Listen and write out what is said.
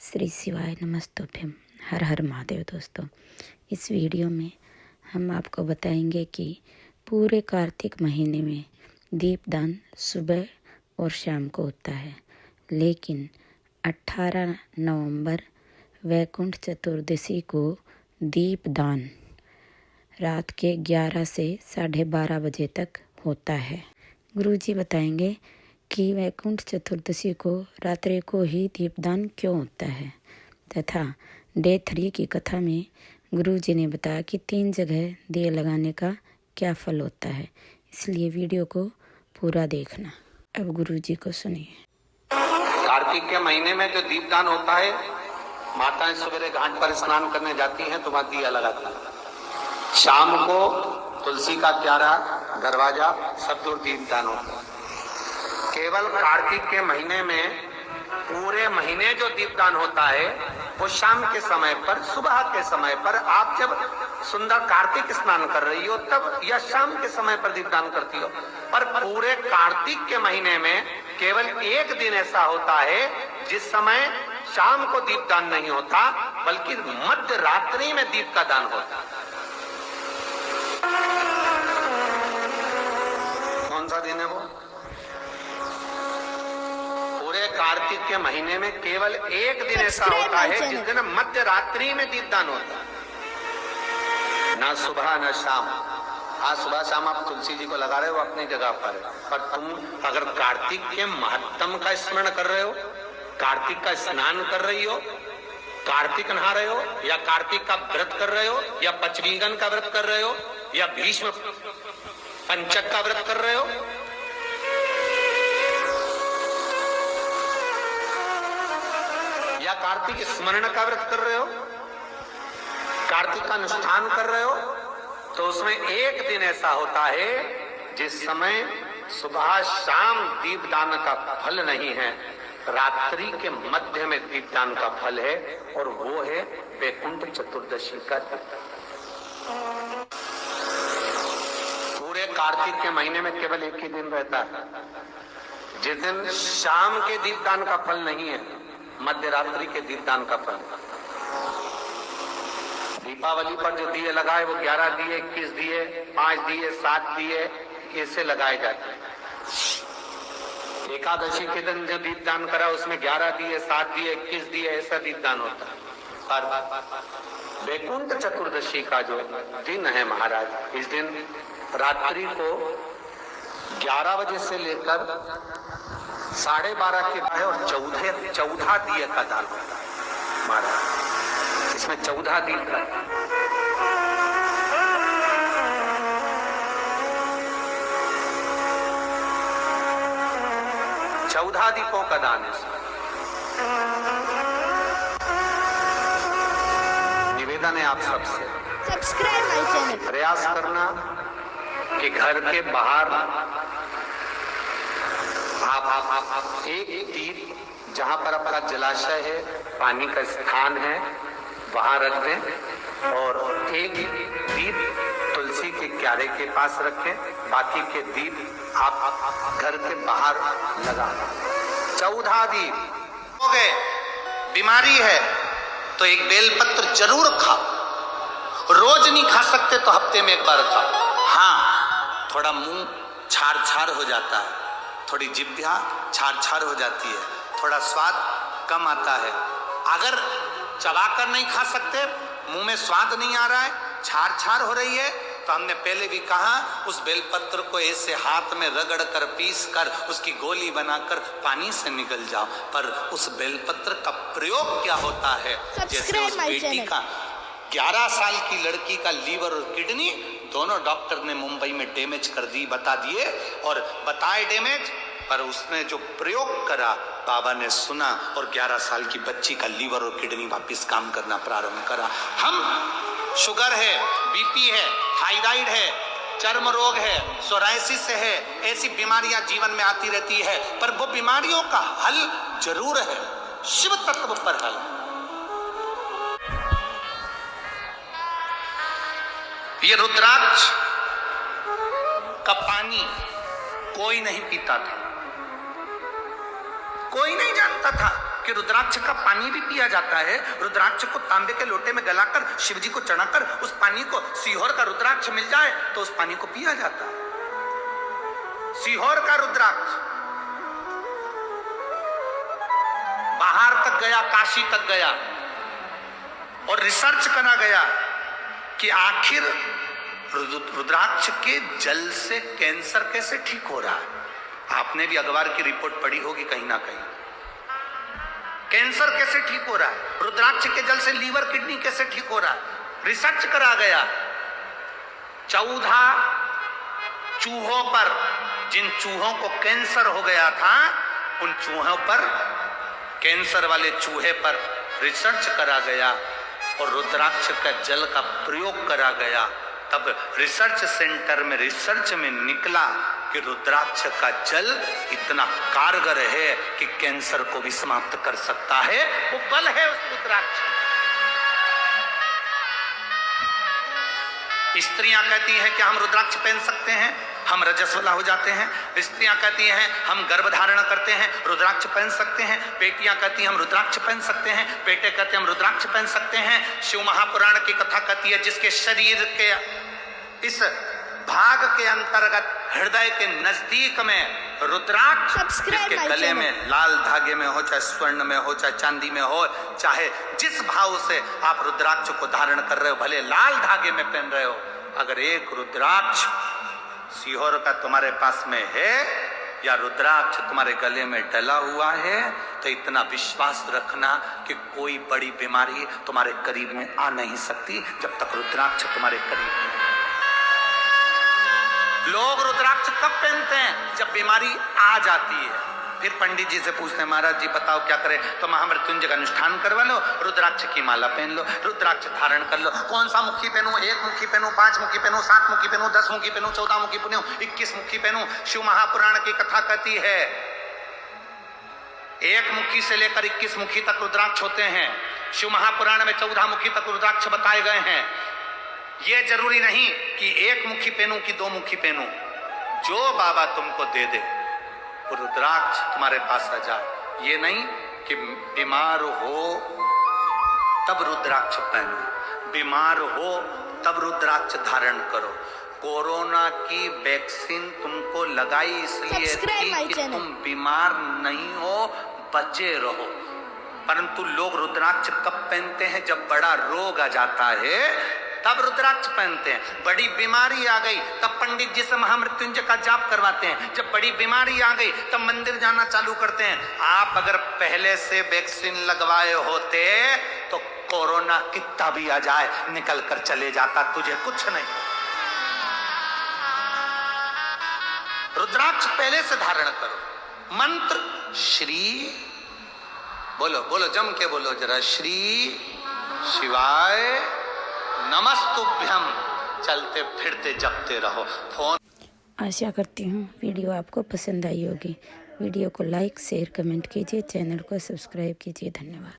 श्री शिवाय नमस्तुभ्यम। हर हर महादेव। दोस्तों, इस वीडियो में हम आपको बताएंगे कि पूरे कार्तिक महीने में दीपदान सुबह और शाम को होता है, लेकिन 18 नवंबर वैकुंठ चतुर्दशी को दीपदान रात के 11 से 12:30 बजे तक होता है। गुरुजी बताएंगे कि वैकुंठ चतुर्दशी को रात्रि को ही दीपदान क्यों होता है, तथा डे 3 की कथा में गुरुजी ने बताया कि 3 जगह दिए लगाने का क्या फल होता है। इसलिए वीडियो को पूरा देखना। अब गुरुजी को सुनिए। कार्तिक के महीने में जो दीपदान होता है, माताएं सवेरे घाट पर स्नान करने जाती हैं तो वहां दिया लगाती हैं। शाम को तुलसी का क्यारा, दरवाजा सब दूर दीपदान होता है। केवल कार्तिक के महीने में पूरे महीने जो दीपदान होता है वो शाम के समय पर, सुबह के समय पर, आप जब सुंदर कार्तिक स्नान कर रही हो तब, या शाम के समय पर दीपदान करती हो। पर पूरे कार्तिक के महीने में केवल एक दिन ऐसा होता है जिस समय शाम को दीपदान नहीं होता, बल्कि मध्य रात्रि में दीप का दान होता है। कौन सा दिन है वो? पूरे कार्तिक के महीने में केवल एक दिन ऐसा होता है जिस दिन मध्य रात्रि में दीपदान होता है। ना सुबह ना शाम। आज सुबह शाम आप तुलसी जी को लगा रहे हो अपनी जगह पर तुम अगर कार्तिक के महत्तम का स्मरण कर रहे हो, कार्तिक का स्नान कर रही हो, कार्तिक नहा रहे हो, या कार्तिक का व्रत कर रहे हो, या पचवीगन का व्रत कर रहे हो, या भीष्म पंचक का व्रत कर रहे हो, या कार्तिक स्मरण का व्रत कर रहे हो, कार्तिक का अनुष्ठान कर रहे हो, तो उसमें एक दिन ऐसा होता है जिस समय सुबह शाम दीपदान का फल नहीं है, रात्रि के मध्य में दीपदान का फल है, और वो है वैकुंठ चतुर्दशी का दिन। पूरे कार्तिक के महीने में केवल एक ही दिन रहता है जिस दिन शाम के दीपदान का फल नहीं है, मध्य रात्रि के दीपदान का फल। दीपावली पर जो दिए लगाए वो 11 दिए, 21 दिए, 5 दिए, 7 दिए ऐसे लगाए जाते हैं। एकादशी के दिन जो दीपदान करा उसमें 11 दिए, 7 दिए, 21 दिए ऐसा दीपदान होता है। पर वैकुंठ चतुर्दशी का जो दिन है महाराज, इस दिन रात्रि को 11 बजे से लेकर 12:30 के बाद और 14 दिए का दान होता है महाराज। इसमें 14 दीप का 14 दीपों का दान है। निवेदन है आप सबसे, सब्सक्राइब माय चैनल। प्रयास करना कि घर के बाहर आप एक दीप जहां पर अपना जलाशय है, पानी का स्थान है, वहां रख दें, और एक दीप तुलसी के क्यारे के पास रखें। बाकी के दीप आप घर के बाहर लगा दें। 14 दीप हो गए। बीमारी है तो एक बेलपत्र जरूर खाओ। रोज नहीं खा सकते तो हफ्ते में एक बार खाओ। हाँ, थोड़ा मुंह छार छार हो जाता है, थोड़ी जिह्वा छार छार हो जाती है, थोड़ा स्वाद कम आता है। अगर चबाकर नहीं खा सकते, मुंह में स्वाद नहीं आ रहा है, छार छार हो रही है, तो हमने पहले भी कहा उस बेलपत्र को ऐसे हाथ में रगड़ कर, पीस कर, उसकी गोली बनाकर पानी से निकल जाओ। पर उस बेलपत्र का प्रयोग क्या होता है? जैसे उस बेटी का 11 साल की लड़की का लीवर और किडनी दोनों डॉक्टर ने मुंबई में डैमेज कर दी, बता दिए, और बताए डैमेज, पर उसने जो प्रयोग करा बाबा ने सुना, और 11 साल की बच्ची का लीवर और किडनी वापस काम करना प्रारंभ करा। हम शुगर है, बीपी है, थायराइड है, चर्म रोग है, सोराइसिस है, ऐसी बीमारियां जीवन में आती रहती है, पर वो बीमारियों का हल जरूर है, शिव तत्व पर हल। ये रुद्राक्ष का पानी कोई नहीं पीता था, कोई नहीं जानता था। कि रुद्राक्ष का पानी भी पिया जाता है। रुद्राक्ष को तांबे के लोटे में गलाकर शिव जी को चढ़ाकर उस पानी को, सीहोर का रुद्राक्ष मिल जाए तो उस पानी को पिया जाता है। सीहोर का रुद्राक्ष बाहर तक गया, काशी तक गया और रिसर्च करा गया कि आखिर रुद्राक्ष के जल से कैंसर कैसे ठीक हो रहा है। आपने भी अखबार की रिपोर्ट पढ़ी होगी कहीं ना कहीं। कैंसर कैसे ठीक हो रहा है, रुद्राक्ष के जल से लीवर किडनी कैसे ठीक हो रहा है, रिसर्च करा गया। 14 चूहों पर, जिन चूहों को कैंसर हो गया था, उन चूहों पर, कैंसर वाले चूहे पर रिसर्च करा गया और रुद्राक्ष का जल का प्रयोग करा गया। तब रिसर्च सेंटर में रिसर्च में निकला कि रुद्राक्ष का जल इतना कारगर है कि कैंसर को भी समाप्त कर सकता है। वो बल है उस रुद्राक्ष। स्त्रियां कहती हैं कि हम रुद्राक्ष पहन सकते हैं, हम रजस्वला हो जाते हैं। स्त्रियां कहती हैं हम गर्भ धारण करते हैं, रुद्राक्ष पहन सकते हैं। बेटियां कहती हैं हम रुद्राक्ष पहन सकते हैं। बेटे कहते हैं हम रुद्राक्ष पहन सकते हैं। शिव महापुराण की कथा कहती है जिसके शरीर के इस भाग के अंतर्गत हृदय के नजदीक में रुद्राक्ष, जिसके गले में लाल धागे में हो, चाहे स्वर्ण में हो, चाहे चांदी में हो, चाहे जिस भाव से आप रुद्राक्ष को धारण कर रहे हो, भले लाल धागे में पहन रहे हो, अगर एक रुद्राक्ष सीहोर का तुम्हारे पास में है या रुद्राक्ष तुम्हारे गले में डला हुआ है, तो इतना विश्वास रखना कि कोई बड़ी बीमारी तुम्हारे करीब में आ नहीं सकती जब तक रुद्राक्ष तुम्हारे करीब में। लोग रुद्राक्ष कब पहनते हैं? जब बीमारी आ जाती है। फिर पंडित जी से पूछते हैं महाराज जी बताओ क्या करें? तो महामृत्युंजय का अनुष्ठान करवा लो, रुद्राक्ष की माला पहन लो, रुद्राक्ष धारण कर लो। कौन सा मुखी पहनूं? 1 मुखी पहनूं, 5 मुखी पहनूं, 7 मुखी पहनूं, 10 मुखी पहनूं, 14 मुखी पहनूं, 21 मुखी पहनूं? शिव महापुराण की कथा कहती है 1 मुखी से लेकर 21 मुखी तक रुद्राक्ष होते हैं। शिव महापुराण में 14 मुखी तक रुद्राक्ष बताए गए हैं। यह जरूरी नहीं कि 1 मुखी पहनूं कि 2 मुखी पहनूं। जो बाबा तुमको दे दे वो रुद्राक्ष तुम्हारे पास आ जाए। ये नहीं कि बीमार हो तब रुद्राक्ष पहनो, बीमार हो तब रुद्राक्ष धारण करो। कोरोना की वैक्सीन तुमको लगाई इसलिए थी कि तुम बीमार नहीं हो, बचे रहो। परंतु लोग रुद्राक्ष कब पहनते हैं? जब बड़ा रोग आ जाता है तब रुद्राक्ष पहनते हैं। बड़ी बीमारी आ गई तब पंडित जी से महामृत्युंजय का जाप करवाते हैं। जब बड़ी बीमारी आ गई तब मंदिर जाना चालू करते हैं। आप अगर पहले से वैक्सीन लगवाए होते तो कोरोना कितना भी आ जाए निकल कर चले जाता, तुझे कुछ नहीं। रुद्राक्ष पहले से धारण करो। मंत्र श्री बोलो, बोलो जम के बोलो जरा, श्री शिवाय नमस्तुभ्यम। चलते फिरते जपते रहो। फोन। आशा करती हूँ वीडियो आपको पसंद आई होगी। वीडियो को लाइक शेयर कमेंट कीजिए, चैनल को सब्सक्राइब कीजिए। धन्यवाद।